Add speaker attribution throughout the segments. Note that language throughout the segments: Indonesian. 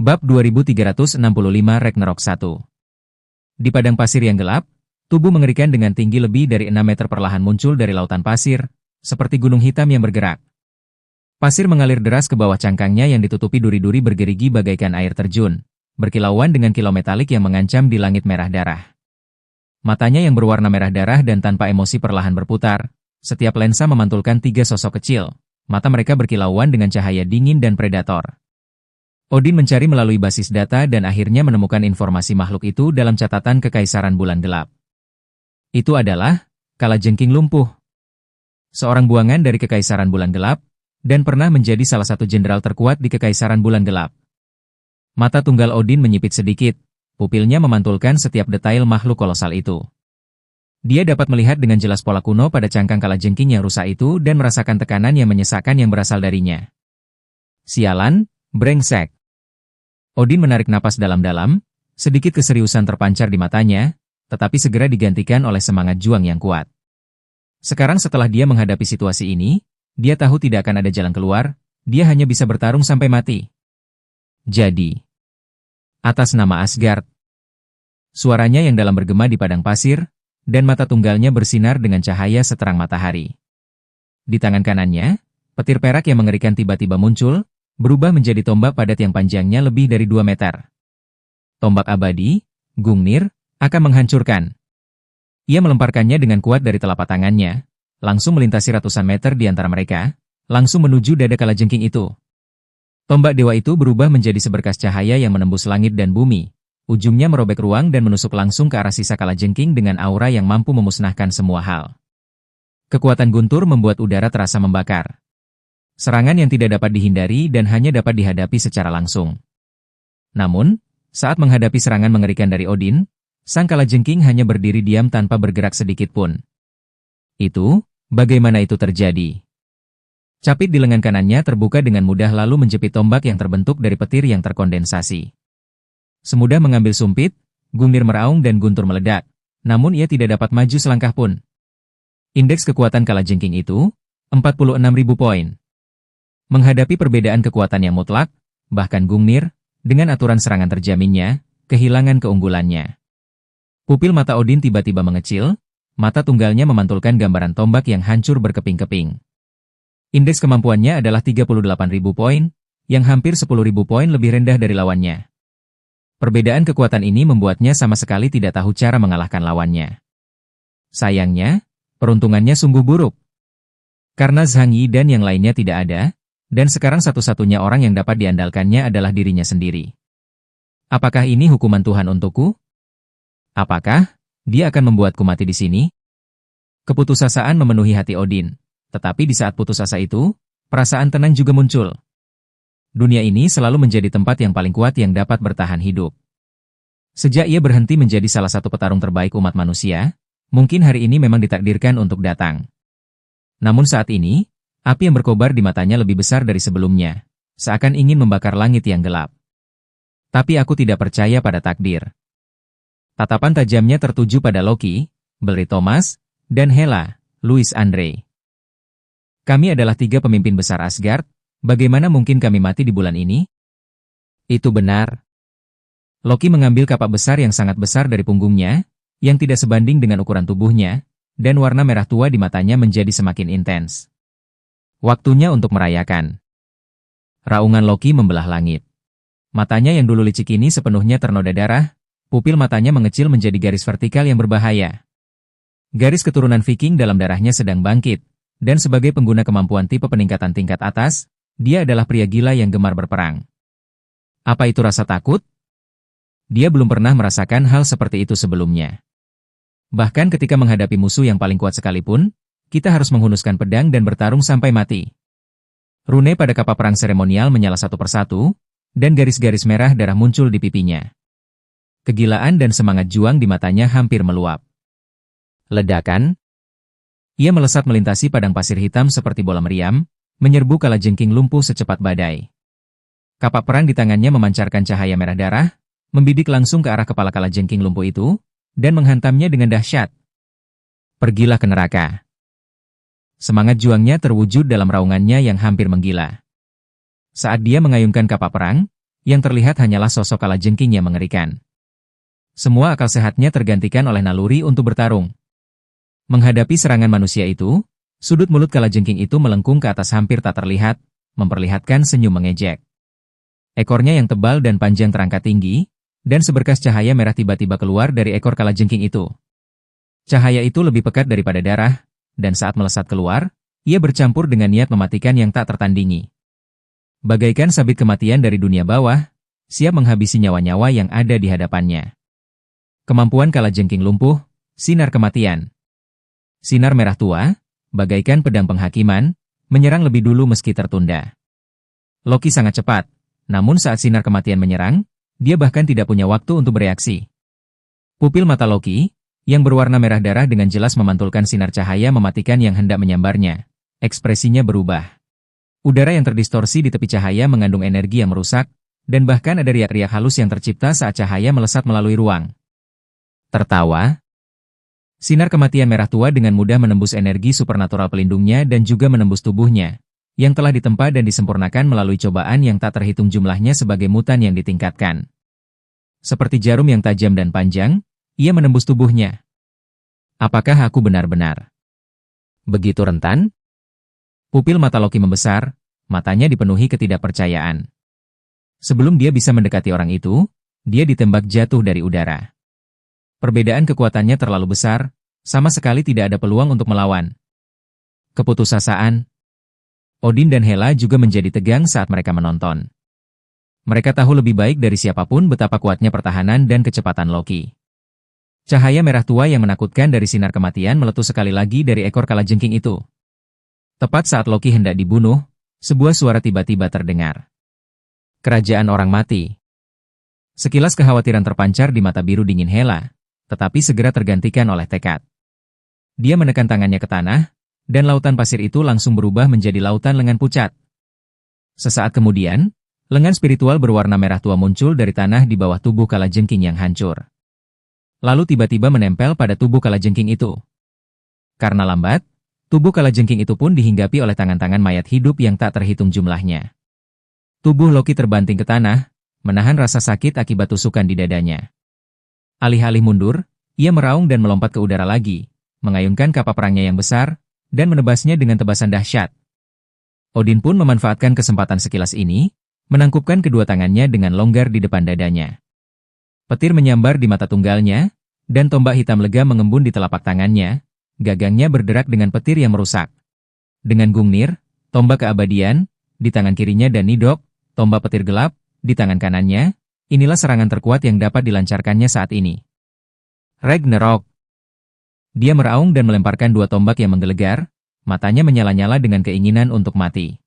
Speaker 1: Bab 2365 Ragnarok 1. Di padang pasir yang gelap, tubuh mengerikan dengan tinggi lebih dari 6 meter perlahan muncul dari lautan pasir, seperti gunung hitam yang bergerak. Pasir mengalir deras ke bawah cangkangnya yang ditutupi duri-duri bergerigi bagaikan air terjun, berkilauan dengan kilau metalik yang mengancam di langit merah darah. Matanya yang berwarna merah darah dan tanpa emosi perlahan berputar, setiap lensa memantulkan 3 sosok kecil, mata mereka berkilauan dengan cahaya dingin dan predator. Odin mencari melalui basis data dan akhirnya menemukan informasi makhluk itu dalam catatan Kekaisaran Bulan Gelap. Itu adalah Kalajengking Lumpuh. Seorang buangan dari Kekaisaran Bulan Gelap, dan pernah menjadi salah satu jenderal terkuat di Kekaisaran Bulan Gelap. Mata tunggal Odin menyipit sedikit, pupilnya memantulkan setiap detail makhluk kolosal itu. Dia dapat melihat dengan jelas pola kuno pada cangkang Kalajengking yang rusak itu dan merasakan tekanan yang menyesakkan yang berasal darinya. Sialan, brengsek. Odin menarik napas dalam-dalam, sedikit keseriusan terpancar di matanya, tetapi segera digantikan oleh semangat juang yang kuat. Sekarang setelah dia menghadapi situasi ini, dia tahu tidak akan ada jalan keluar, dia hanya bisa bertarung sampai mati. Jadi, atas nama Asgard. Suaranya yang dalam bergema di padang pasir, dan mata tunggalnya bersinar dengan cahaya seterang matahari. Di tangan kanannya, petir perak yang mengerikan tiba-tiba muncul, berubah menjadi tombak padat yang panjangnya lebih dari 2 meter. Tombak abadi, Gungnir, akan menghancurkan. Ia melemparkannya dengan kuat dari telapak tangannya, langsung melintasi ratusan meter di antara mereka, langsung menuju dada Kalajengking itu. Tombak dewa itu berubah menjadi seberkas cahaya yang menembus langit dan bumi, ujungnya merobek ruang dan menusuk langsung ke arah sisa Kalajengking dengan aura yang mampu memusnahkan semua hal. Kekuatan guntur membuat udara terasa membakar. Serangan yang tidak dapat dihindari dan hanya dapat dihadapi secara langsung. Namun, saat menghadapi serangan mengerikan dari Odin, sang Kalajengking hanya berdiri diam tanpa bergerak sedikit pun. Bagaimana itu terjadi? Capit di lengan kanannya terbuka dengan mudah lalu menjepit tombak yang terbentuk dari petir yang terkondensasi. Semudah mengambil sumpit, Gungnir meraung dan guntur meledak, namun ia tidak dapat maju selangkah pun. Indeks kekuatan Kalajengking itu, 46.000 poin. Menghadapi perbedaan kekuatan yang mutlak, bahkan Gungnir, dengan aturan serangan terjaminnya, kehilangan keunggulannya. Pupil mata Odin tiba-tiba mengecil, mata tunggalnya memantulkan gambaran tombak yang hancur berkeping-keping. Indeks kemampuannya adalah 38.000 poin, yang hampir 10.000 poin lebih rendah dari lawannya. Perbedaan kekuatan ini membuatnya sama sekali tidak tahu cara mengalahkan lawannya. Sayangnya, peruntungannya sungguh buruk. Karena Zhang Yi dan yang lainnya tidak ada, dan sekarang satu-satunya orang yang dapat diandalkannya adalah dirinya sendiri. Apakah ini hukuman Tuhan untukku? Apakah dia akan membuatku mati di sini? Keputusasaan memenuhi hati Odin, tetapi di saat putus asa itu, perasaan tenang juga muncul. Dunia ini selalu menjadi tempat yang paling kuat yang dapat bertahan hidup. Sejak ia berhenti menjadi salah satu petarung terbaik umat manusia, mungkin hari ini memang ditakdirkan untuk datang. Namun saat ini, api yang berkobar di matanya lebih besar dari sebelumnya, seakan ingin membakar langit yang gelap. Tapi aku tidak percaya pada takdir. Tatapan tajamnya tertuju pada Loki, Belri Thomas, dan Hela, Louis Andre. Kami adalah 3 pemimpin besar Asgard, bagaimana mungkin kami mati di bulan ini? Itu benar. Loki mengambil kapak besar yang sangat besar dari punggungnya, yang tidak sebanding dengan ukuran tubuhnya, dan warna merah tua di matanya menjadi semakin intens. Waktunya untuk merayakan. Raungan Loki membelah langit. Matanya yang dulu licik ini sepenuhnya ternoda darah, pupil matanya mengecil menjadi garis vertikal yang berbahaya. Garis keturunan Viking dalam darahnya sedang bangkit, dan sebagai pengguna kemampuan tipe peningkatan tingkat atas, dia adalah pria gila yang gemar berperang. Apa itu rasa takut? Dia belum pernah merasakan hal seperti itu sebelumnya. Bahkan ketika menghadapi musuh yang paling kuat sekalipun, kita harus menghunuskan pedang dan bertarung sampai mati. Rune pada kapak perang seremonial menyala satu persatu, dan garis-garis merah darah muncul di pipinya. Kegilaan dan semangat juang di matanya hampir meluap. Ledakan. Ia melesat melintasi padang pasir hitam seperti bola meriam, menyerbu Kalajengking Lumpuh secepat badai. Kapak perang di tangannya memancarkan cahaya merah darah, membidik langsung ke arah kepala Kalajengking Lumpuh itu, dan menghantamnya dengan dahsyat. Pergilah ke neraka. Semangat juangnya terwujud dalam raungannya yang hampir menggila. Saat dia mengayunkan kapak perang, yang terlihat hanyalah sosok kalajengking yang mengerikan. Semua akal sehatnya tergantikan oleh naluri untuk bertarung. Menghadapi serangan manusia itu, sudut mulut kalajengking itu melengkung ke atas hampir tak terlihat, memperlihatkan senyum mengejek. Ekornya yang tebal dan panjang terangkat tinggi, dan seberkas cahaya merah tiba-tiba keluar dari ekor kalajengking itu. Cahaya itu lebih pekat daripada darah, dan saat melesat keluar, ia bercampur dengan niat mematikan yang tak tertandingi. Bagaikan sabit kematian dari dunia bawah, siap menghabisi nyawa-nyawa yang ada di hadapannya. Kemampuan kalajengking lumpuh, sinar kematian. Sinar merah tua, bagaikan pedang penghakiman, menyerang lebih dulu meski tertunda. Loki sangat cepat, namun saat sinar kematian menyerang, dia bahkan tidak punya waktu untuk bereaksi. Pupil mata Loki, yang berwarna merah darah dengan jelas memantulkan sinar cahaya mematikan yang hendak menyambarnya. Ekspresinya berubah. Udara yang terdistorsi di tepi cahaya mengandung energi yang merusak, dan bahkan ada riak-riak halus yang tercipta saat cahaya melesat melalui ruang. Tertawa. Sinar kematian merah tua dengan mudah menembus energi supernatural pelindungnya dan juga menembus tubuhnya, yang telah ditempa dan disempurnakan melalui cobaan yang tak terhitung jumlahnya sebagai mutan yang ditingkatkan. Seperti jarum yang tajam dan panjang, ia menembus tubuhnya. Apakah aku benar-benar begitu rentan? Pupil mata Loki membesar, matanya dipenuhi ketidakpercayaan. Sebelum dia bisa mendekati orang itu, dia ditembak jatuh dari udara. Perbedaan kekuatannya terlalu besar, sama sekali tidak ada peluang untuk melawan. Keputusasaan. Odin dan Hela juga menjadi tegang saat mereka menonton. Mereka tahu lebih baik dari siapapun betapa kuatnya pertahanan dan kecepatan Loki. Cahaya merah tua yang menakutkan dari sinar kematian meletus sekali lagi dari ekor kalajengking itu. Tepat saat Loki hendak dibunuh, sebuah suara tiba-tiba terdengar. Kerajaan orang mati. Sekilas kekhawatiran terpancar di mata biru dingin Hela, tetapi segera tergantikan oleh tekad. Dia menekan tangannya ke tanah, dan lautan pasir itu langsung berubah menjadi lautan lengan pucat. Sesaat kemudian, lengan spiritual berwarna merah tua muncul dari tanah di bawah tubuh kalajengking yang hancur. Lalu tiba-tiba menempel pada tubuh kalajengking itu. Karena lambat, tubuh kalajengking itu pun dihinggapi oleh tangan-tangan mayat hidup yang tak terhitung jumlahnya. Tubuh Loki terbanting ke tanah, menahan rasa sakit akibat tusukan di dadanya. Alih-alih mundur, ia meraung dan melompat ke udara lagi, mengayunkan kapal perangnya yang besar, dan menebasnya dengan tebasan dahsyat. Odin pun memanfaatkan kesempatan sekilas ini, menangkupkan kedua tangannya dengan longgar di depan dadanya. Petir menyambar di mata tunggalnya, dan tombak hitam lega mengembun di telapak tangannya. Gagangnya berderak dengan petir yang merusak. Dengan Gungnir, tombak keabadian, di tangan kirinya dan Nidok, tombak petir gelap, di tangan kanannya, inilah serangan terkuat yang dapat dilancarkannya saat ini. Ragnarok. Dia meraung dan melemparkan dua tombak yang menggelegar, matanya menyala-nyala dengan keinginan untuk mati.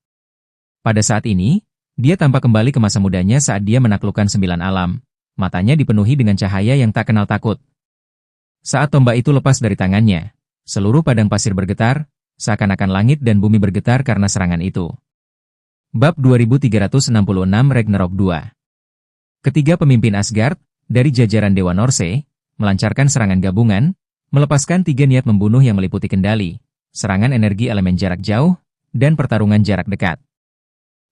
Speaker 1: Pada saat ini, dia tampak kembali ke masa mudanya saat dia menaklukkan 9 alam, matanya dipenuhi dengan cahaya yang tak kenal takut. Saat tombak itu lepas dari tangannya, seluruh padang pasir bergetar, seakan-akan langit dan bumi bergetar karena serangan itu. Bab 2366 Ragnarok 2. Ketiga pemimpin Asgard, dari jajaran Dewa Norse, melancarkan serangan gabungan, melepaskan 3 niat membunuh yang meliputi kendali, serangan energi elemen jarak jauh, dan pertarungan jarak dekat.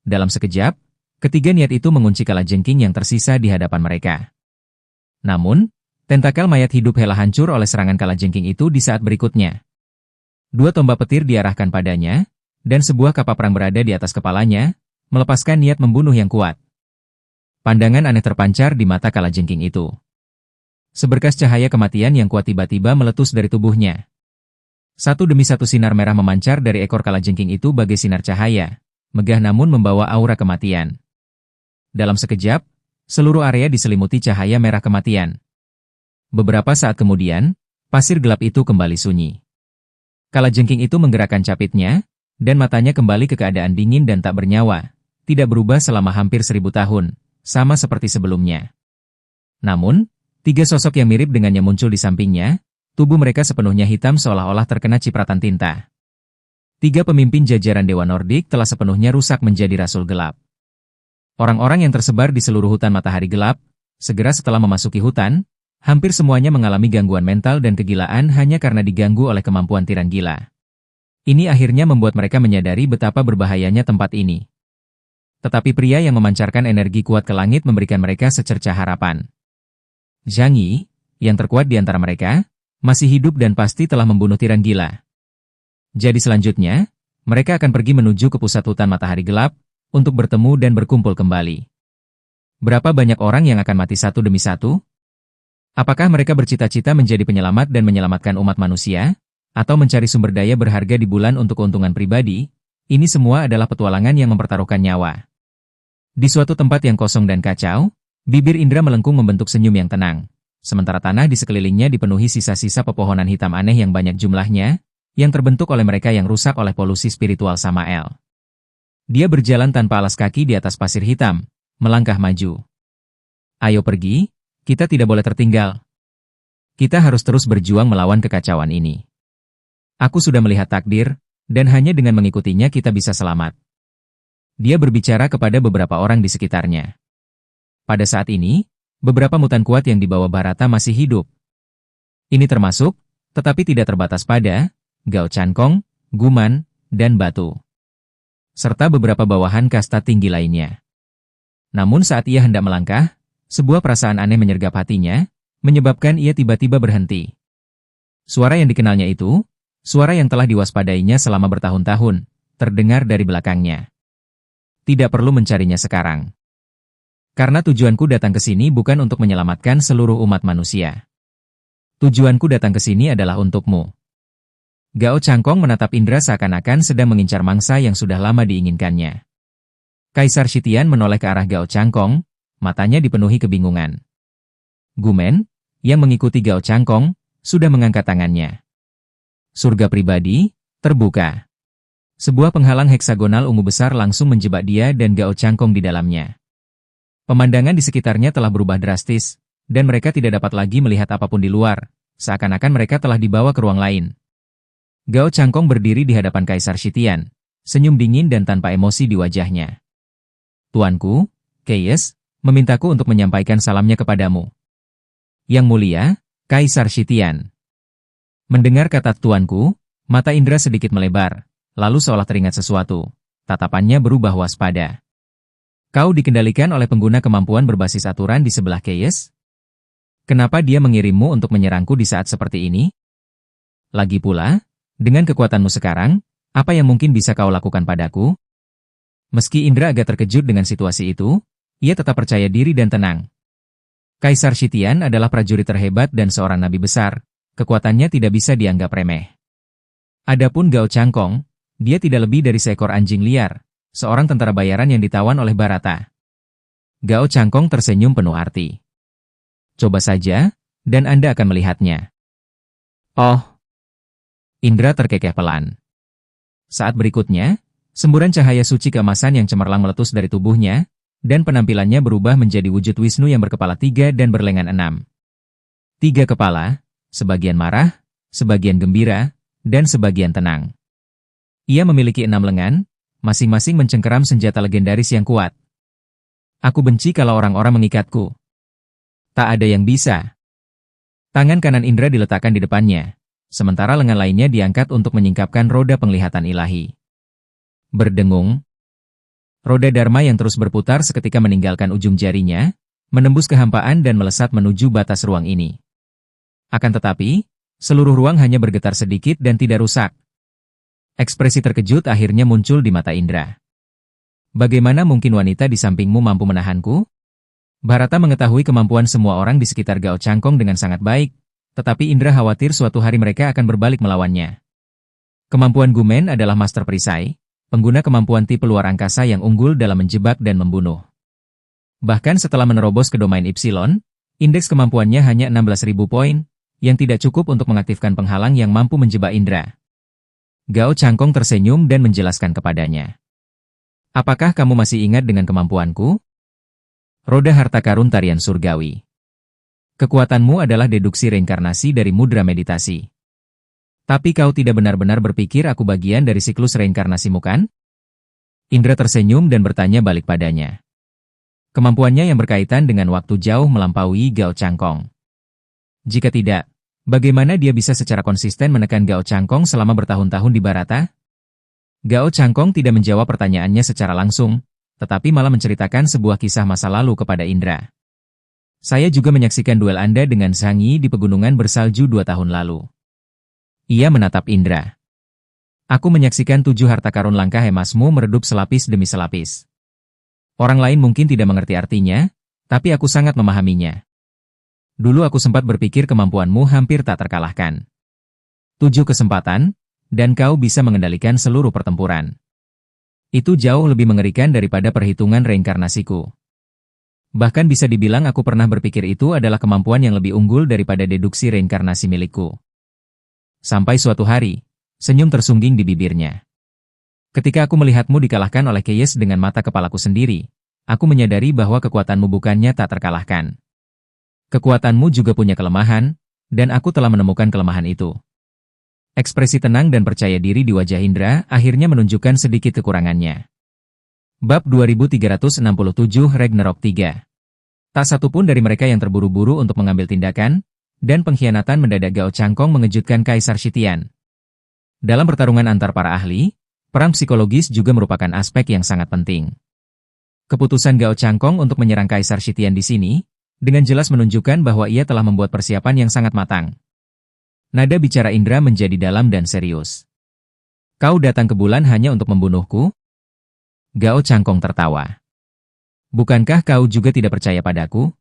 Speaker 1: Dalam sekejap, ketiga niat itu mengunci kalajengking yang tersisa di hadapan mereka. Namun, tentakel mayat hidup Hela hancur oleh serangan kalajengking itu di saat berikutnya. 2 tombak petir diarahkan padanya, dan sebuah kapal perang berada di atas kepalanya, melepaskan niat membunuh yang kuat. Pandangan aneh terpancar di mata kalajengking itu. Seberkas cahaya kematian yang kuat tiba-tiba meletus dari tubuhnya. Satu demi satu sinar merah memancar dari ekor kalajengking itu bagai sinar cahaya, megah namun membawa aura kematian. Dalam sekejap, seluruh area diselimuti cahaya merah kematian. Beberapa saat kemudian, pasir gelap itu kembali sunyi. Kalajengking itu menggerakkan capitnya, dan matanya kembali ke keadaan dingin dan tak bernyawa, tidak berubah selama hampir 1000 tahun, sama seperti sebelumnya. Namun, 3 sosok yang mirip dengannya muncul di sampingnya, tubuh mereka sepenuhnya hitam seolah-olah terkena cipratan tinta. 3 pemimpin jajaran Dewa Nordik telah sepenuhnya rusak menjadi rasul gelap. Orang-orang yang tersebar di seluruh hutan matahari gelap, segera setelah memasuki hutan, hampir semuanya mengalami gangguan mental dan kegilaan hanya karena diganggu oleh kemampuan tiran gila. Ini akhirnya membuat mereka menyadari betapa berbahayanya tempat ini. Tetapi pria yang memancarkan energi kuat ke langit memberikan mereka secercah harapan. Zhang Yi, yang terkuat di antara mereka, masih hidup dan pasti telah membunuh tiran gila. Jadi selanjutnya, mereka akan pergi menuju ke pusat hutan matahari gelap, untuk bertemu dan berkumpul kembali. Berapa banyak orang yang akan mati satu demi satu? Apakah mereka bercita-cita menjadi penyelamat dan menyelamatkan umat manusia? Atau mencari sumber daya berharga di bulan untuk keuntungan pribadi? Ini semua adalah petualangan yang mempertaruhkan nyawa. Di suatu tempat yang kosong dan kacau, bibir Indra melengkung membentuk senyum yang tenang. Sementara tanah di sekelilingnya dipenuhi sisa-sisa pepohonan hitam aneh yang banyak jumlahnya, yang terbentuk oleh mereka yang rusak oleh polusi spiritual Samael. Dia berjalan tanpa alas kaki di atas pasir hitam, melangkah maju. Ayo pergi, kita tidak boleh tertinggal. Kita harus terus berjuang melawan kekacauan ini. Aku sudah melihat takdir, dan hanya dengan mengikutinya kita bisa selamat. Dia berbicara kepada beberapa orang di sekitarnya. Pada saat ini, beberapa mutan kuat yang dibawa Barata masih hidup. Ini termasuk, tetapi tidak terbatas pada, Gao Chankong, Guman, dan Batu. Serta beberapa bawahan kasta tinggi lainnya. Namun saat ia hendak melangkah, sebuah perasaan aneh menyergap hatinya, menyebabkan ia tiba-tiba berhenti. Suara yang dikenalnya itu, suara yang telah diwaspadainya selama bertahun-tahun, terdengar dari belakangnya. Tidak perlu mencarinya sekarang. Karena tujuanku datang ke sini bukan untuk menyelamatkan seluruh umat manusia. Tujuanku datang ke sini adalah untukmu. Gao Chankong menatap Indra seakan-akan sedang mengincar mangsa yang sudah lama diinginkannya. Kaisar Shitian menoleh ke arah Gao Chankong, matanya dipenuhi kebingungan. Gumen, yang mengikuti Gao Chankong, sudah mengangkat tangannya. Surga pribadi, terbuka. Sebuah penghalang heksagonal ungu besar langsung menjebak dia dan Gao Chankong di dalamnya. Pemandangan di sekitarnya telah berubah drastis, dan mereka tidak dapat lagi melihat apapun di luar, seakan-akan mereka telah dibawa ke ruang lain. Gao Chankong berdiri di hadapan Kaisar Shitian, senyum dingin dan tanpa emosi di wajahnya. Tuanku, Keyes, memintaku untuk menyampaikan salamnya kepadamu. Yang mulia, Kaisar Shitian. Mendengar kata tuanku, mata Indra sedikit melebar. Lalu seolah teringat sesuatu, tatapannya berubah waspada. Kau dikendalikan oleh pengguna kemampuan berbasis aturan di sebelah Keyes? Kenapa dia mengirimmu untuk menyerangku di saat seperti ini? Lagi pula, dengan kekuatanmu sekarang, apa yang mungkin bisa kau lakukan padaku? Meski Indra agak terkejut dengan situasi itu, ia tetap percaya diri dan tenang. Kaisar Shitian adalah prajurit terhebat dan seorang nabi besar, kekuatannya tidak bisa dianggap remeh. Adapun Gao Chankong, dia tidak lebih dari seekor anjing liar, seorang tentara bayaran yang ditawan oleh Barata. Gao Chankong tersenyum penuh arti. Coba saja, dan Anda akan melihatnya. Oh! Indra terkekeh pelan. Saat berikutnya, semburan cahaya suci keemasan yang cemerlang meletus dari tubuhnya, dan penampilannya berubah menjadi wujud Wisnu yang berkepala 3 dan berlengan 6. 3 kepala, sebagian marah, sebagian gembira, dan sebagian tenang. Ia memiliki 6 lengan, masing-masing mencengkeram senjata legendaris yang kuat. Aku benci kalau orang-orang mengikatku. Tak ada yang bisa. Tangan kanan Indra diletakkan di depannya, sementara lengan lainnya diangkat untuk menyingkapkan roda penglihatan ilahi. Berdengung. Roda Dharma yang terus berputar seketika meninggalkan ujung jarinya, menembus kehampaan dan melesat menuju batas ruang ini. Akan tetapi, seluruh ruang hanya bergetar sedikit dan tidak rusak. Ekspresi terkejut akhirnya muncul di mata Indra. Bagaimana mungkin wanita di sampingmu mampu menahanku? Barata mengetahui kemampuan semua orang di sekitar Gao Chankong dengan sangat baik, tetapi Indra khawatir suatu hari mereka akan berbalik melawannya. Kemampuan Gumen adalah master perisai, pengguna kemampuan tipe luar angkasa yang unggul dalam menjebak dan membunuh. Bahkan setelah menerobos ke domain Epsilon, indeks kemampuannya hanya 16.000 poin, yang tidak cukup untuk mengaktifkan penghalang yang mampu menjebak Indra. Gao Chankong tersenyum dan menjelaskan kepadanya. Apakah kamu masih ingat dengan kemampuanku? Roda harta karun tarian surgawi. Kekuatanmu adalah deduksi reinkarnasi dari mudra meditasi. Tapi kau tidak benar-benar berpikir aku bagian dari siklus reinkarnasimu kan? Indra tersenyum dan bertanya balik padanya. Kemampuannya yang berkaitan dengan waktu jauh melampaui Gao Chankong. Jika tidak, bagaimana dia bisa secara konsisten menekan Gao Chankong selama bertahun-tahun di Barata? Gao Chankong tidak menjawab pertanyaannya secara langsung, tetapi malah menceritakan sebuah kisah masa lalu kepada Indra. Saya juga menyaksikan duel Anda dengan Zhang Yi di pegunungan bersalju 2 tahun lalu. Ia menatap Indra. Aku menyaksikan 7 harta karun langkah emasmu meredup selapis demi selapis. Orang lain mungkin tidak mengerti artinya, tapi aku sangat memahaminya. Dulu aku sempat berpikir kemampuanmu hampir tak terkalahkan. 7 kesempatan, dan kau bisa mengendalikan seluruh pertempuran. Itu jauh lebih mengerikan daripada perhitungan reinkarnasiku. Bahkan bisa dibilang aku pernah berpikir itu adalah kemampuan yang lebih unggul daripada deduksi reinkarnasi milikku. Sampai suatu hari, senyum tersungging di bibirnya. Ketika aku melihatmu dikalahkan oleh Keyes dengan mata kepalaku sendiri, aku menyadari bahwa kekuatanmu bukannya tak terkalahkan. Kekuatanmu juga punya kelemahan, dan aku telah menemukan kelemahan itu. Ekspresi tenang dan percaya diri di wajah Indra akhirnya menunjukkan sedikit kekurangannya. Bab 2367 Ragnarok 3. Tak satupun dari mereka yang terburu-buru untuk mengambil tindakan, dan pengkhianatan mendadak Gao Changkong mengejutkan Kaisar Shitian. Dalam pertarungan antar para ahli, perang psikologis juga merupakan aspek yang sangat penting. Keputusan Gao Changkong untuk menyerang Kaisar Shitian di sini, dengan jelas menunjukkan bahwa ia telah membuat persiapan yang sangat matang. Nada bicara Indra menjadi dalam dan serius. Kau datang ke bulan hanya untuk membunuhku? Gao Changkong tertawa. Bukankah kau juga tidak percaya padaku?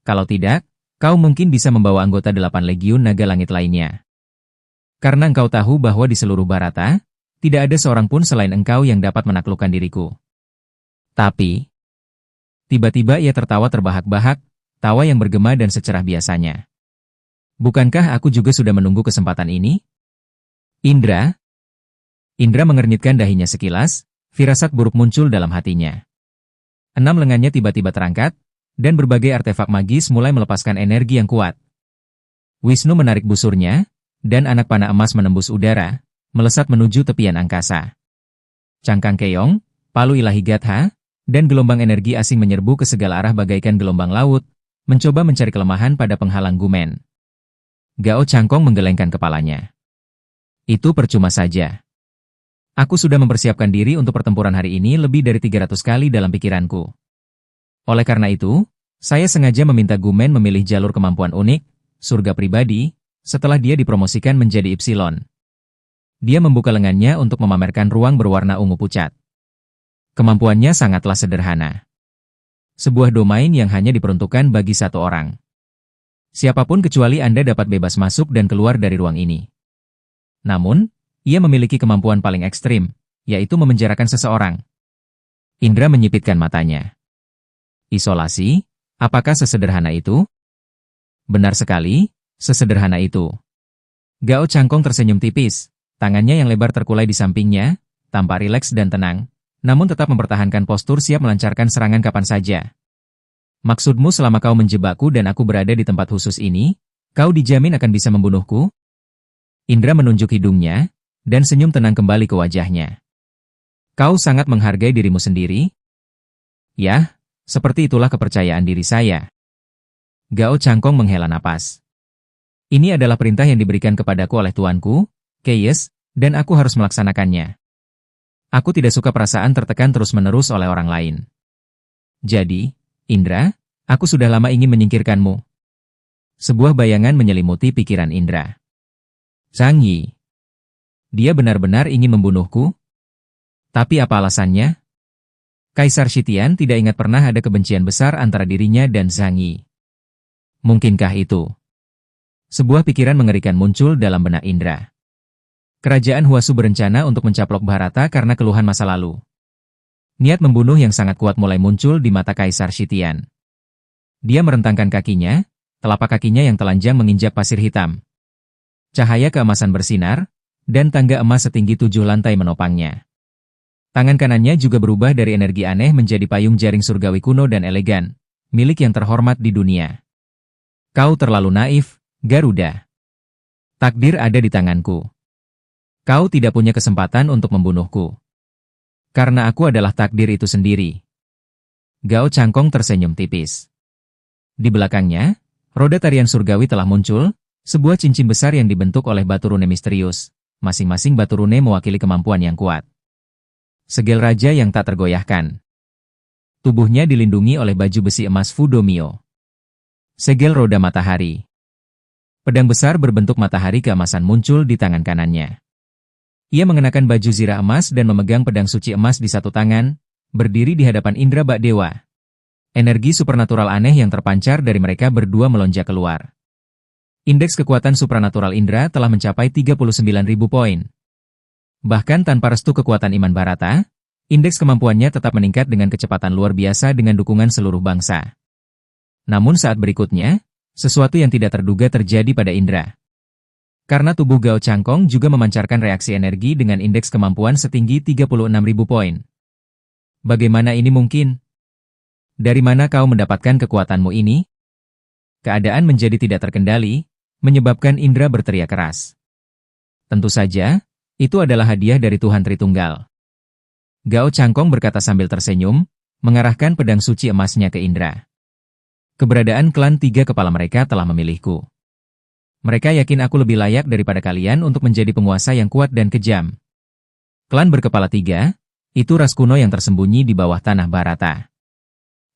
Speaker 1: Kalau tidak, kau mungkin bisa membawa anggota 8 Legiun Naga Langit lainnya. Karena engkau tahu bahwa di seluruh Bharata, tidak ada seorang pun selain engkau yang dapat menaklukkan diriku. Tapi, tiba-tiba ia tertawa terbahak-bahak, tawa yang bergema dan secerah biasanya. Bukankah aku juga sudah menunggu kesempatan ini? Indra? Indra mengernyitkan dahinya sekilas, firasat buruk muncul dalam hatinya. 6 lengannya tiba-tiba terangkat, dan berbagai artefak magis mulai melepaskan energi yang kuat. Wisnu menarik busurnya, dan anak panah emas menembus udara, melesat menuju tepian angkasa. Cangkang keong, palu ilahi Gatha, dan gelombang energi asing menyerbu ke segala arah bagaikan gelombang laut, mencoba mencari kelemahan pada penghalang Gumen. Gao Changkong menggelengkan kepalanya. Itu percuma saja. Aku sudah mempersiapkan diri untuk pertempuran hari ini lebih dari 300 kali dalam pikiranku. Oleh karena itu, saya sengaja meminta Gumen memilih jalur kemampuan unik, surga pribadi, setelah dia dipromosikan menjadi Epsilon. Dia membuka lengannya untuk memamerkan ruang berwarna ungu pucat. Kemampuannya sangatlah sederhana. Sebuah domain yang hanya diperuntukkan bagi satu orang. Siapapun kecuali Anda dapat bebas masuk dan keluar dari ruang ini. Namun, ia memiliki kemampuan paling ekstrim, yaitu memenjarakan seseorang. Indra menyipitkan matanya. Isolasi, apakah sesederhana itu? Benar sekali, sesederhana itu. Gao Changkong tersenyum tipis, tangannya yang lebar terkulai di sampingnya, tampak rileks dan tenang, namun tetap mempertahankan postur siap melancarkan serangan kapan saja. Maksudmu selama kau menjebakku dan aku berada di tempat khusus ini, kau dijamin akan bisa membunuhku? Indra menunjuk hidungnya, dan senyum tenang kembali ke wajahnya. Kau sangat menghargai dirimu sendiri? Ya, seperti itulah kepercayaan diri saya. Gao Changkong menghela napas. Ini adalah perintah yang diberikan kepadaku oleh tuanku, Keyes, dan aku harus melaksanakannya. Aku tidak suka perasaan tertekan terus-menerus oleh orang lain. Jadi, Indra, aku sudah lama ingin menyingkirkanmu. Sebuah bayangan menyelimuti pikiran Indra. Zhang Yi. Dia benar-benar ingin membunuhku? Tapi apa alasannya? Kaisar Shitian tidak ingat pernah ada kebencian besar antara dirinya dan Zhang Yi. Mungkinkah itu? Sebuah pikiran mengerikan muncul dalam benak Indra. Kerajaan Huasu berencana untuk mencaplok Bharata karena keluhan masa lalu. Niat membunuh yang sangat kuat mulai muncul di mata Kaisar Shitian. Dia merentangkan kakinya, telapak kakinya yang telanjang menginjak pasir hitam. Cahaya keemasan bersinar, dan tangga emas setinggi 7 lantai menopangnya. Tangan kanannya juga berubah dari energi aneh menjadi payung jaring surgawi kuno dan elegan, milik yang terhormat di dunia. Kau terlalu naif, Garuda. Takdir ada di tanganku. Kau tidak punya kesempatan untuk membunuhku. Karena aku adalah takdir itu sendiri. Gao Changkong tersenyum tipis. Di belakangnya, roda tarian surgawi telah muncul, sebuah cincin besar yang dibentuk oleh batu rune misterius. Masing-masing batu rune mewakili kemampuan yang kuat. Segel raja yang tak tergoyahkan. Tubuhnya dilindungi oleh baju besi emas Fudomio. Segel roda matahari. Pedang besar berbentuk matahari keemasan muncul di tangan kanannya. Ia mengenakan baju zirah emas dan memegang pedang suci emas di satu tangan, berdiri di hadapan Indra Bak Dewa. Energi supernatural aneh yang terpancar dari mereka berdua melonjak keluar. Indeks kekuatan supranatural Indra telah mencapai 39.000 poin. Bahkan tanpa restu kekuatan iman Barata, indeks kemampuannya tetap meningkat dengan kecepatan luar biasa dengan dukungan seluruh bangsa. Namun saat berikutnya, sesuatu yang tidak terduga terjadi pada Indra. Karena tubuh Gao Changkong juga memancarkan reaksi energi dengan indeks kemampuan setinggi 36.000 poin. Bagaimana ini mungkin? Dari mana kau mendapatkan kekuatanmu ini? Keadaan menjadi tidak terkendali, menyebabkan Indra berteriak keras. Tentu saja, itu adalah hadiah dari Tuhan Tritunggal. Gao Changkong berkata sambil tersenyum, mengarahkan pedang suci emasnya ke Indra. Keberadaan klan tiga kepala mereka telah memilihku. Mereka yakin aku lebih layak daripada kalian untuk menjadi penguasa yang kuat dan kejam. Klan berkepala tiga, itu ras kuno yang tersembunyi di bawah tanah Barata.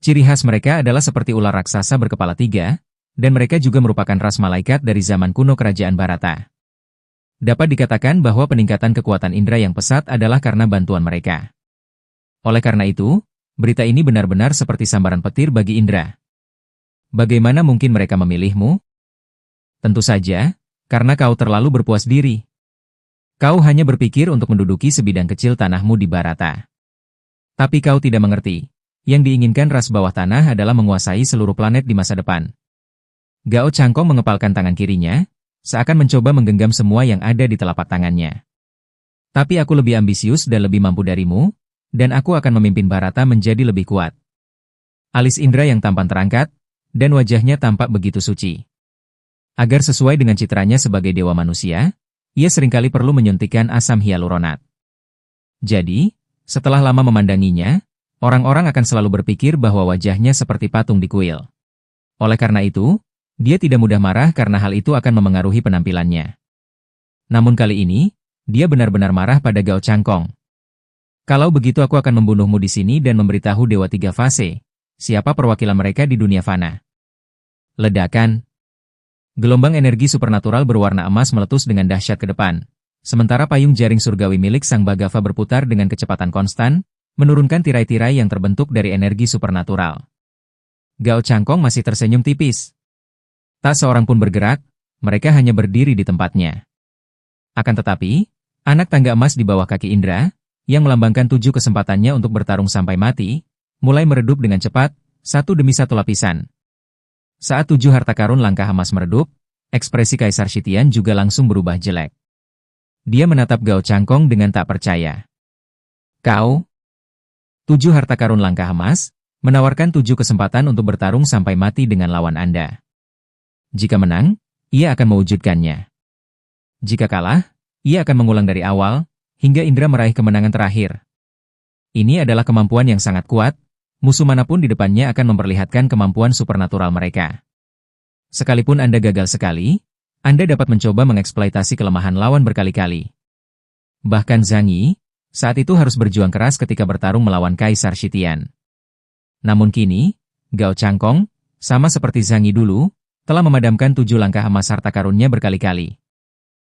Speaker 1: Ciri khas mereka adalah seperti ular raksasa berkepala tiga, dan mereka juga merupakan ras malaikat dari zaman kuno kerajaan Barata. Dapat dikatakan bahwa peningkatan kekuatan Indra yang pesat adalah karena bantuan mereka. Oleh karena itu, berita ini benar-benar seperti sambaran petir bagi Indra. Bagaimana mungkin mereka memilihmu? Tentu saja, karena kau terlalu berpuas diri. Kau hanya berpikir untuk menduduki sebidang kecil tanahmu di Barata. Tapi kau tidak mengerti, yang diinginkan ras bawah tanah adalah menguasai seluruh planet di masa depan. Gao Changkong mengepalkan tangan kirinya, seakan mencoba menggenggam semua yang ada di telapak tangannya. Tapi aku lebih ambisius dan lebih mampu darimu, dan aku akan memimpin Barata menjadi lebih kuat. Alis Indra yang tampan terangkat, dan wajahnya tampak begitu suci. Agar sesuai dengan citranya sebagai dewa manusia, ia seringkali perlu menyuntikkan asam hyaluronat. Jadi, setelah lama memandanginya, orang-orang akan selalu berpikir bahwa wajahnya seperti patung di kuil. Oleh karena itu, dia tidak mudah marah karena hal itu akan memengaruhi penampilannya. Namun kali ini, dia benar-benar marah pada Gao Changkong. Kalau begitu aku akan membunuhmu di sini dan memberitahu Dewa Tiga Fase, siapa perwakilan mereka di dunia fana. Ledakan. Gelombang energi supernatural berwarna emas meletus dengan dahsyat ke depan, sementara payung jaring surgawi milik Sang Bhagava berputar dengan kecepatan konstan, menurunkan tirai-tirai yang terbentuk dari energi supernatural. Gao Changkong masih tersenyum tipis. Tak seorang pun bergerak, mereka hanya berdiri di tempatnya. Akan tetapi, anak tangga emas di bawah kaki Indra, yang melambangkan 7 kesempatannya untuk bertarung sampai mati, mulai meredup dengan cepat, satu demi satu lapisan. Saat 7 harta karun langkah emas meredup, ekspresi Kaisar Shitian juga langsung berubah jelek. Dia menatap Gao Changkong dengan tak percaya. Kau? 7 harta karun langkah emas, menawarkan 7 kesempatan untuk bertarung sampai mati dengan lawan Anda. Jika menang, ia akan mewujudkannya. Jika kalah, ia akan mengulang dari awal, hingga Indra meraih kemenangan terakhir. Ini adalah kemampuan yang sangat kuat, musuh manapun di depannya akan memperlihatkan kemampuan supernatural mereka. Sekalipun Anda gagal sekali, Anda dapat mencoba mengeksploitasi kelemahan lawan berkali-kali. Bahkan Zhang Yi, saat itu harus berjuang keras ketika bertarung melawan Kaisar Shitian. Namun kini, Gao Changkong, sama seperti Zhang Yi dulu, telah memadamkan 7 langkah emas harta karunnya berkali-kali.